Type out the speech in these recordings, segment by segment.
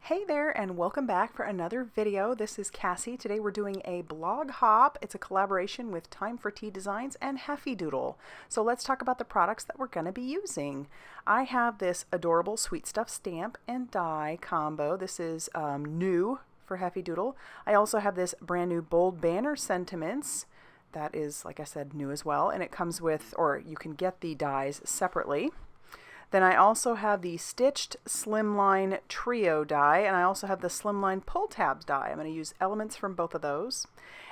Hey there and welcome back for another video. This is Cassie. Today we're doing a blog hop. It's a collaboration with Time for Tea Designs and Heffy Doodle. So let's talk about the products that we're going to be using. I have this adorable Sweet Stuff stamp and die combo. This is new for Heffy Doodle. I also have this brand new Bold Banner Sentiments. That is, like I said, new as well. And it comes with, or you can get the dies separately. Then I also have the Stitched Slimline Trio die, and I also have the Slimline Pull Tabs die. I'm going to use elements from both of those.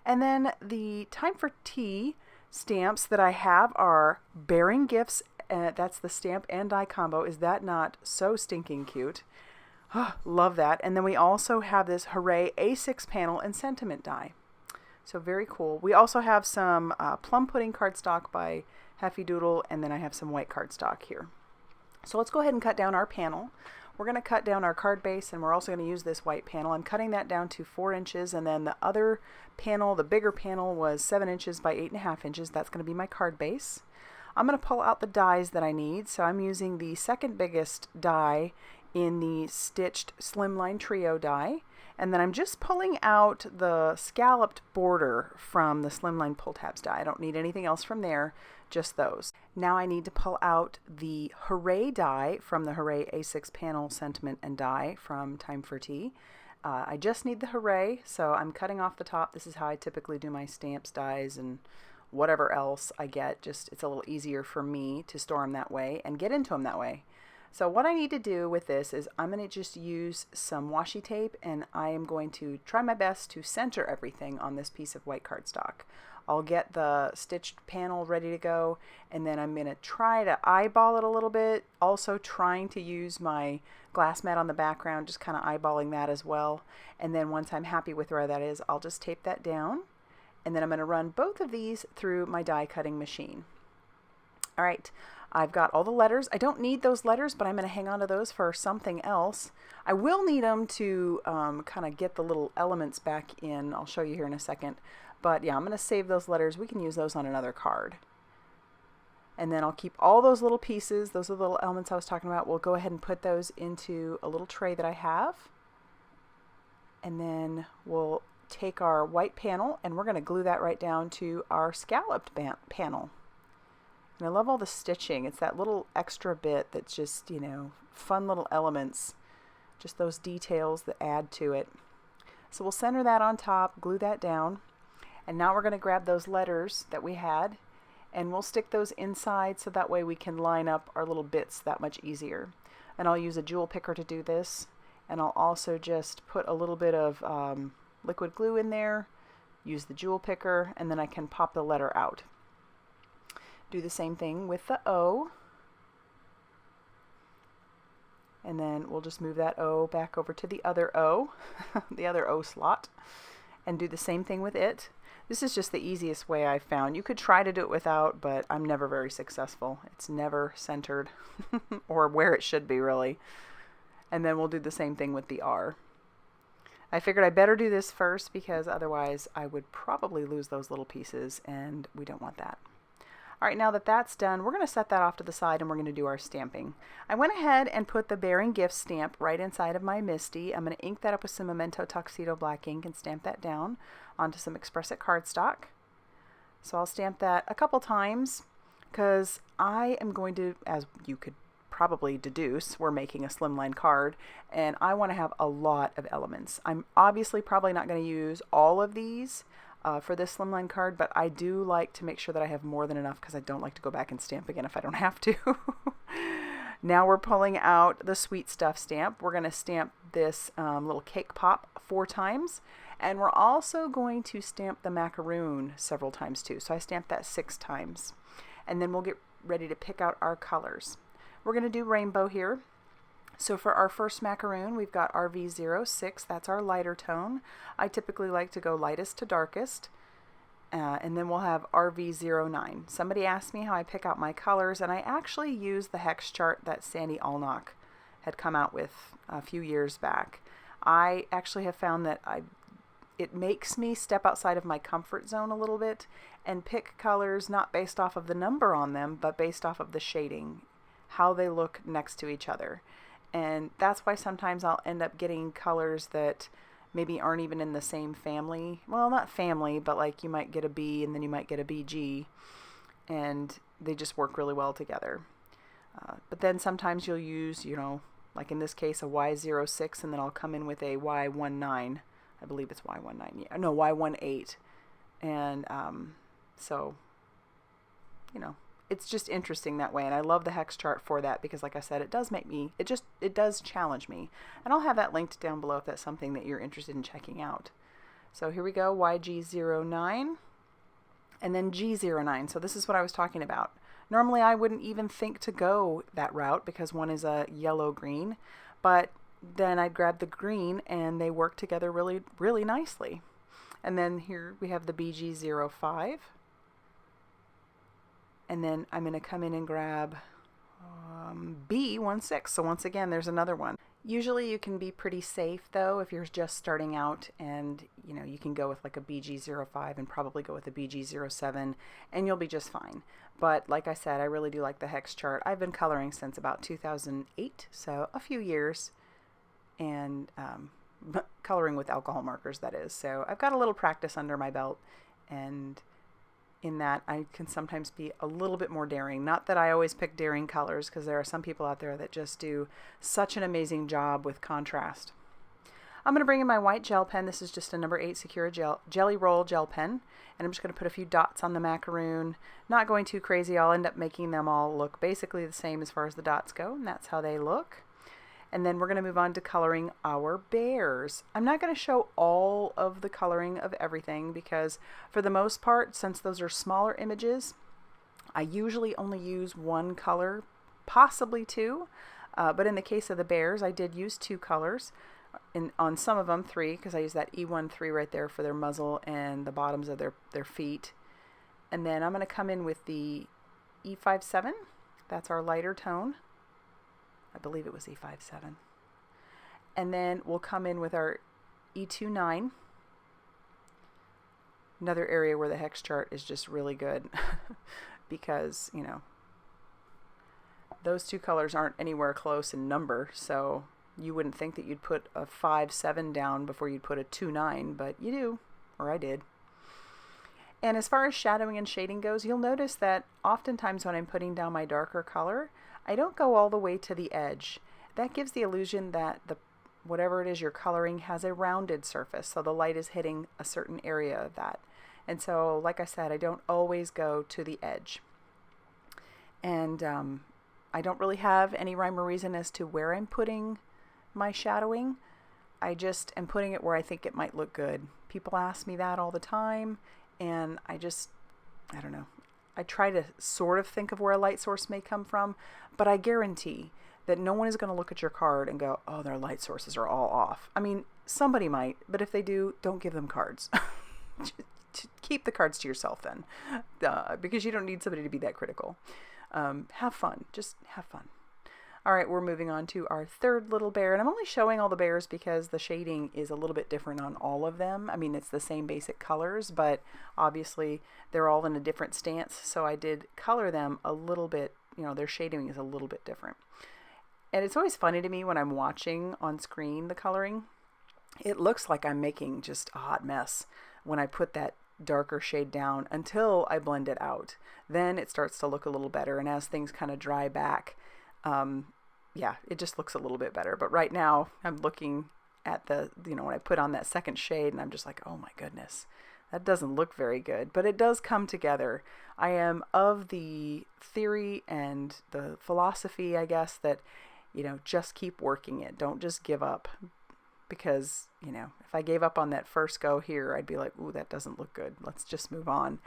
And then the Time for Tea stamps that I have are Bearing Gifts. That's the stamp and die combo. Is that not so stinking cute? Oh, love that. And then we also have this Hooray A6 panel and sentiment die. So very cool. We also have some Plum Pudding cardstock by Heffy Doodle, and then I have some white cardstock here. So let's go ahead and cut down our panel. We're going to cut down our card base, and we're also going to use this white panel. I'm cutting that down to 4 inches, and then the other panel, the bigger panel, was 7 inches by 8.5 inches. That's going to be my card base. I'm going to pull out the dies that I need, so I'm using the second biggest die in the Stitched Slimline Trio die, and then I'm just pulling out the scalloped border from the Slimline Pull Tabs die. I don't need anything else from there, just those. Now I need to pull out the Hooray die from the Hooray A6 panel sentiment and die from Time for Tea. I just need the Hooray, so I'm cutting off the top. This is how I typically do my stamps, dies, and whatever else I get. Just it's a little easier for me to store them that way and get into them that way. So what I need to do with this is I'm going to just use some washi tape, and I am going to try my best to center everything on this piece of white cardstock. I'll get the stitched panel ready to go, and then I'm going to try to eyeball it a little bit, also trying to use my glass mat on the background, just kind of eyeballing that as well. And then once I'm happy with where that is, I'll just tape that down, and then I'm going to run both of these through my die cutting machine. All right, I've got all the letters. I don't need those letters, but I'm going to hang on to those for something else. I will need them to kind of get the little elements back in. I'll show you here in a second. But yeah, I'm going to save those letters. We can use those on another card. And then I'll keep all those little pieces. Those are the little elements I was talking about. We'll go ahead and put those into a little tray that I have. And then we'll take our white panel, and we're going to glue that right down to our scalloped panel. And I love all the stitching. It's that little extra bit that's just, you know, fun little elements. Just those details that add to it. So we'll center that on top, glue that down. And now we're going to grab those letters that we had, and we'll stick those inside so that way we can line up our little bits that much easier. And I'll use a jewel picker to do this. And I'll also just put a little bit of liquid glue in there, use the jewel picker, and then I can pop the letter out. Do the same thing with the O. And then we'll just move that O back over to the other O, the other O slot, and do the same thing with it. This is just the easiest way I've found. You could try to do it without, but I'm never very successful. It's never centered or where it should be, really. And then we'll do the same thing with the R. I figured I better do this first because otherwise I would probably lose those little pieces, and we don't want that. All right, now that that's done, we're going to set that off to the side, and we're going to do our stamping. I went ahead and put the Bearing Gifts stamp right inside of my Misty. I'm going to ink that up with some Memento Tuxedo black ink and stamp that down onto some Express It cardstock. So I'll stamp that a couple times because I am going to, as you could probably deduce, we're making a slimline card, and I want to have a lot of elements. I'm obviously probably not going to use all of these for this slimline card, but I do like to make sure that I have more than enough because I don't like to go back and stamp again if I don't have to. Now we're pulling out the Sweet Stuff stamp. We're going to stamp this little cake pop 4 times, and we're also going to stamp the macaroon several times too. So I stamped that 6 times, and then we'll get ready to pick out our colors. We're going to do rainbow here. So for our first macaroon, we've got RV06, that's our lighter tone. I typically like to go lightest to darkest. And then we'll have RV09. Somebody asked me how I pick out my colors, and I actually use the hex chart that Sandy Allnock had come out with a few years back. I actually have found that it makes me step outside of my comfort zone a little bit and pick colors not based off of the number on them, but based off of the shading, how they look next to each other. And that's why sometimes I'll end up getting colors that maybe aren't even in the same family. Well, not family, but like you might get a B and then you might get a BG, and they just work really well together. But then sometimes you'll use, you know, like in this case, a Y06, and then I'll come in with a Y19. I believe it's Y19. Yeah, no, Y18. And so, you know, it's just interesting that way. And I love the hex chart for that because, like I said, it does make me, it does challenge me. And I'll have that linked down below if that's something that you're interested in checking out. So here we go, YG09 and then G09. So this is what I was talking about. Normally I wouldn't even think to go that route because one is a yellow-green, but then I'd grab the green and they work together really, really nicely. And then here we have the BG05. And then I'm going to come in and grab B16. So once again, there's another one. Usually you can be pretty safe though if you're just starting out, and you know, you can go with like a BG05 and probably go with a BG07 and you'll be just fine. But like I said, I really do like the hex chart. I've been coloring since about 2008, so a few years, and coloring with alcohol markers, that is. So I've got a little practice under my belt, and in that I can sometimes be a little bit more daring. Not that I always pick daring colors, because there are some people out there that just do such an amazing job with contrast. I'm going to bring in my white gel pen. This is just a number 8 Sakura Jelly Roll gel pen, and I'm just going to put a few dots on the macaroon. Not going too crazy. I'll end up making them all look basically the same as far as the dots go, and that's how they look. And then we're going to move on to coloring our bears. I'm not going to show all of the coloring of everything because for the most part, since those are smaller images, I usually only use one color, possibly two. But in the case of the bears, I did use 2 colors. On some of them 3, because I use that E13 right there for their muzzle and the bottoms of their feet. And then I'm going to come in with the E57. That's our lighter tone. I believe it was E57. And then we'll come in with our E29. Another area where the hex chart is just really good because, you know, those 2 colors aren't anywhere close in number, so you wouldn't think that you'd put a 5-7 down before you'd put a 2-9, but you do, or I did. And as far as shadowing and shading goes, you'll notice that oftentimes when I'm putting down my darker color, I don't go all the way to the edge. That gives the illusion that whatever it is you're coloring has a rounded surface, so the light is hitting a certain area of that. And so, like I said, I don't always go to the edge. And I don't really have any rhyme or reason as to where I'm putting my shadowing. I just am putting it where I think it might look good. People ask me that all the time, and I don't know. I try to sort of think of where a light source may come from, but I guarantee that no one is going to look at your card and go, oh, their light sources are all off. I mean, somebody might, but if they do, don't give them cards. Keep the cards to yourself then, because you don't need somebody to be that critical. Have fun. Just have fun. All right, we're moving on to our third little bear, and I'm only showing all the bears because the shading is a little bit different on all of them. I mean, it's the same basic colors, but obviously they're all in a different stance, so I did color them a little bit, you know, their shading is a little bit different. And it's always funny to me when I'm watching on screen the coloring. It looks like I'm making just a hot mess when I put that darker shade down until I blend it out. Then it starts to look a little better, and as things kind of dry back, yeah, it just looks a little bit better. But right now I'm looking at when I put on that second shade, and I'm just like, oh my goodness, that doesn't look very good, but it does come together. I am of the theory and the philosophy, I guess, that, you know, just keep working it. Don't just give up, because, you know, if I gave up on that first go here, I'd be like, ooh, that doesn't look good. Let's just move on.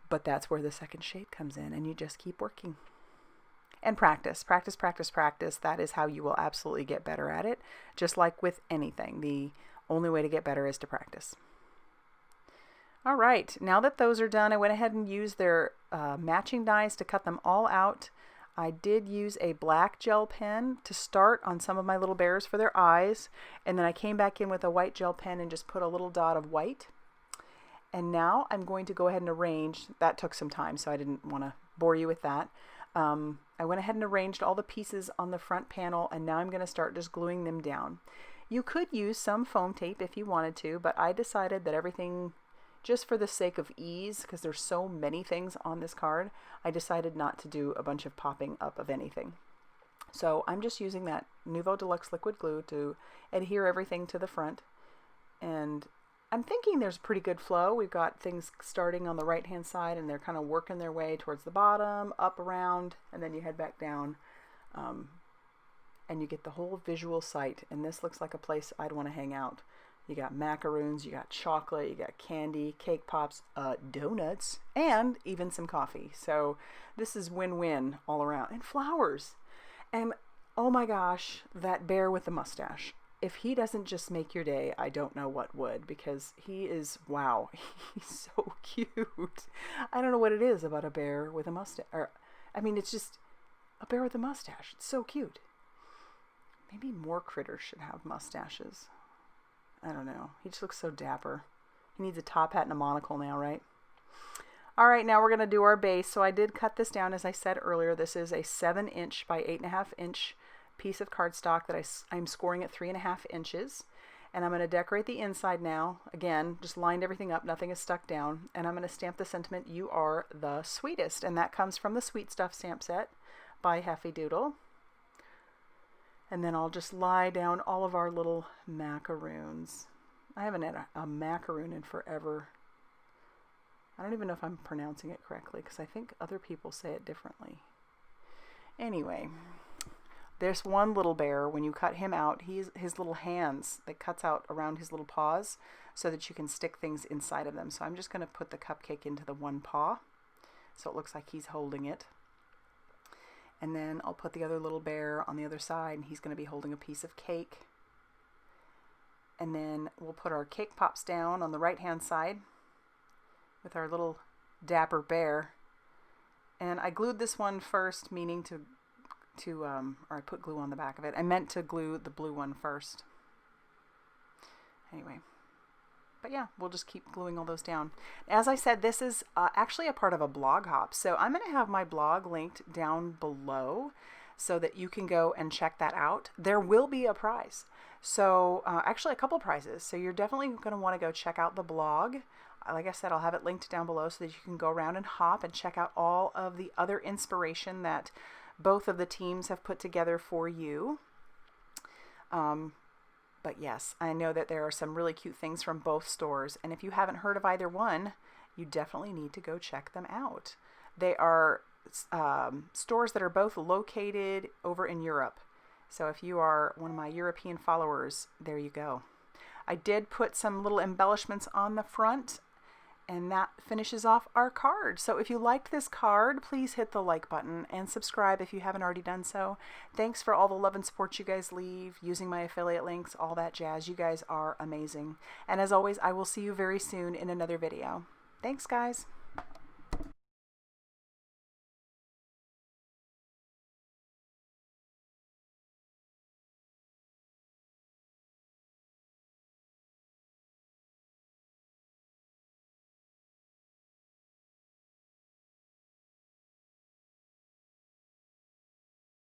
But that's where the second shade comes in, and you just keep working. And practice, practice, practice, practice. That is how you will absolutely get better at it. Just like with anything, the only way to get better is to practice. All right, now that those are done, I went ahead and used their matching dies to cut them all out. I did use a black gel pen to start on some of my little bears for their eyes, and then I came back in with a white gel pen and just put a little dot of white. And now I'm going to go ahead and arrange. That took some time, so I didn't want to bore you with that. I I went ahead and arranged all the pieces on the front panel, and now I'm going to start just gluing them down. You could use some foam tape if you wanted to, but I decided that everything, just for the sake of ease, because there's so many things on this card, I decided not to do a bunch of popping up of anything. So I'm just using that Nuvo Deluxe liquid glue to adhere everything to the front. And I'm thinking there's pretty good flow. We've got things starting on the right hand side and they're kind of working their way towards the bottom, up around, and then you head back down. And you get the whole visual sight. And this looks like a place I'd want to hang out. You got macaroons, you got chocolate, you got candy, cake pops, donuts, and even some coffee. So this is win-win all around. And flowers. And oh my gosh, that bear with the mustache. If he doesn't just make your day, I don't know what would, because he is, wow, he's so cute. I don't know what it is about a bear with a mustache. I mean, it's just a bear with a mustache. It's so cute. Maybe more critters should have mustaches. I don't know. He just looks so dapper. He needs a top hat and a monocle now, right? All right, now we're going to do our base. So I did cut this down, as I said earlier. This is a 7" by 8.5" piece of cardstock that I'm scoring at 3.5 inches. And I'm going to decorate the inside now. Again, just lined everything up. Nothing is stuck down. And I'm going to stamp the sentiment, "You are the sweetest." And that comes from the Sweet Stuff stamp set by Heffy Doodle. And then I'll just lie down all of our little macaroons. I haven't had a macaroon in forever. I don't even know if I'm pronouncing it correctly, because I think other people say it differently. Anyway, there's one little bear. When you cut him out, his little hands, that cuts out around his little paws so that you can stick things inside of them. So I'm just going to put the cupcake into the one paw so it looks like he's holding it. And then I'll put the other little bear on the other side, and he's going to be holding a piece of cake. And then we'll put our cake pops down on the right-hand side with our little dapper bear. And I glued this one first, meaning or I put glue on the back of it. I meant to glue the blue one first. Anyway. But yeah, we'll just keep gluing all those down. As I said, this is actually a part of a blog hop. So I'm going to have my blog linked down below so that you can go and check that out. There will be a prize. So actually a couple prizes. So you're definitely going to want to go check out the blog. Like I said, I'll have it linked down below so that you can go around and hop and check out all of the other inspiration that both of the teams have put together for you. But yes, I know that there are some really cute things from both stores. And if you haven't heard of either one, you definitely need to go check them out. They are stores that are both located over in Europe. So if you are one of my European followers, there you go. I did put some little embellishments on the front, and that finishes off our card. So if you liked this card, please hit the like button and subscribe if you haven't already done so. Thanks for all the love and support you guys leave, using my affiliate links, all that jazz. You guys are amazing. And as always, I will see you very soon in another video. Thanks, guys.